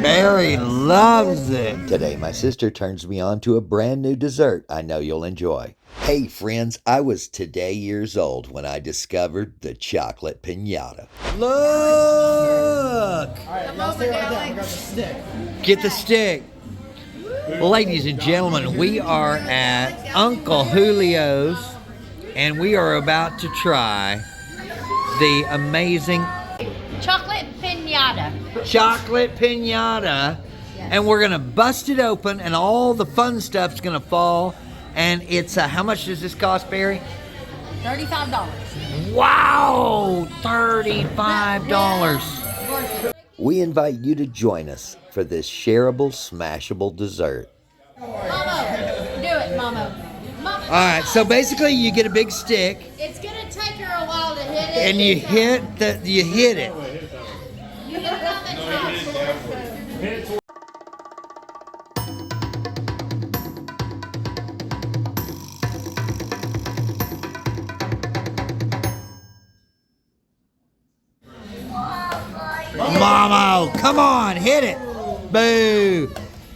Barry loves it. Today, my sister turns me on to a brand new dessert I know you'll enjoy. Hey friends, I was today years old when I discovered the chocolate pinata. Look! Alright, y'all stay right there. I got the stick. Get the stick. Ladies and gentlemen, we are at Uncle Julio's and we are about to try the amazing chocolate pinata. Yes. And we're gonna bust it open and all the fun stuff's gonna fall. And it's, how much does this cost, Barry? $35. Wow, $35. We invite you to join us for this shareable, smashable dessert. Mama, do it, Mama. Mama. All right, so basically you get a big stick. It's gonna take her a while to hit it. And you hit it. You hit it on the top. Mama, come on, hit it. Boo.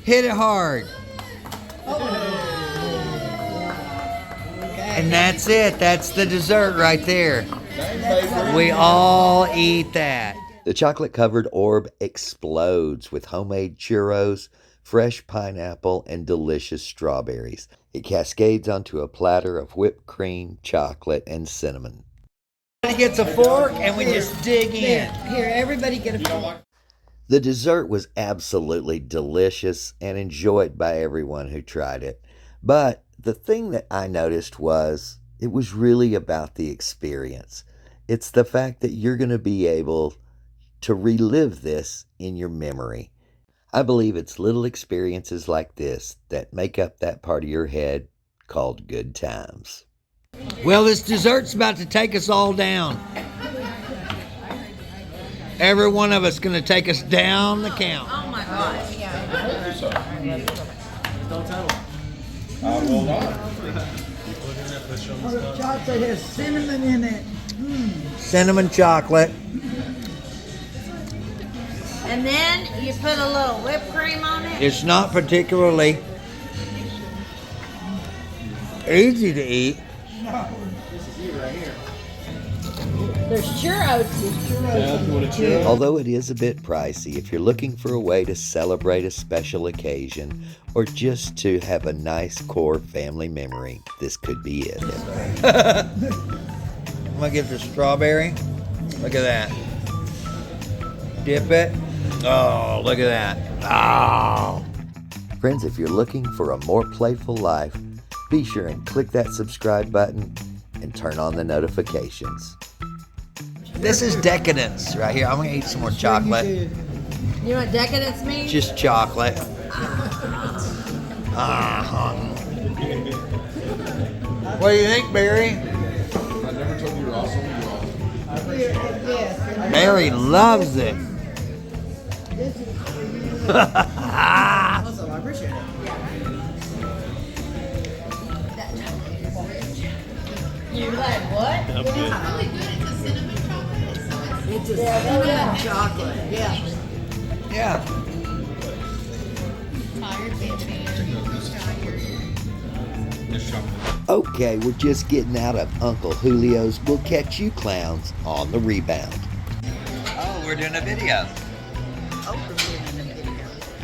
Hit it hard. And that's it. That's the dessert right there. We all eat that. The chocolate-covered orb explodes with homemade churros, fresh pineapple, and delicious strawberries. It cascades onto a platter of whipped cream, chocolate, and cinnamon. Everybody gets a fork and we just dig in. Here, everybody get a fork. The dessert was absolutely delicious and enjoyed by everyone who tried it. But the thing that I noticed was it was really about the experience. It's the fact that you're going to be able to relive this in your memory. I believe it's little experiences like this that make up that part of your head called good times. Well, this dessert's about to take us all down. Every one of us going to take us down the count. Oh my gosh. Don't tell them. Hold on. Chocolate has cinnamon in it. Cinnamon chocolate. And then you put a little whipped cream on it. It's not particularly easy to eat. This is it right here. There's churros. Although it is a bit pricey, if you're looking for a way to celebrate a special occasion or just to have a nice core family memory, this could be it. I'm going to get the strawberry. Look at that. Dip it. Oh, look at that. Oh. Friends, if you're looking for a more playful life, be sure and click that subscribe button and turn on the notifications. This is decadence right here. I'm going to eat some more chocolate. You know what decadence means? Just chocolate. What do you think, Barry? I never told you you're awesome. You're awesome. Barry loves it. Awesome, I appreciate it. You're like, what? It's really good. It's a cinnamon chocolate. So It's a cinnamon chocolate. Yeah. Yeah. tired, baby. Tired. Okay, we're just getting out of Uncle Julio's. We'll catch you clowns on the rebound. Oh, we're doing a video.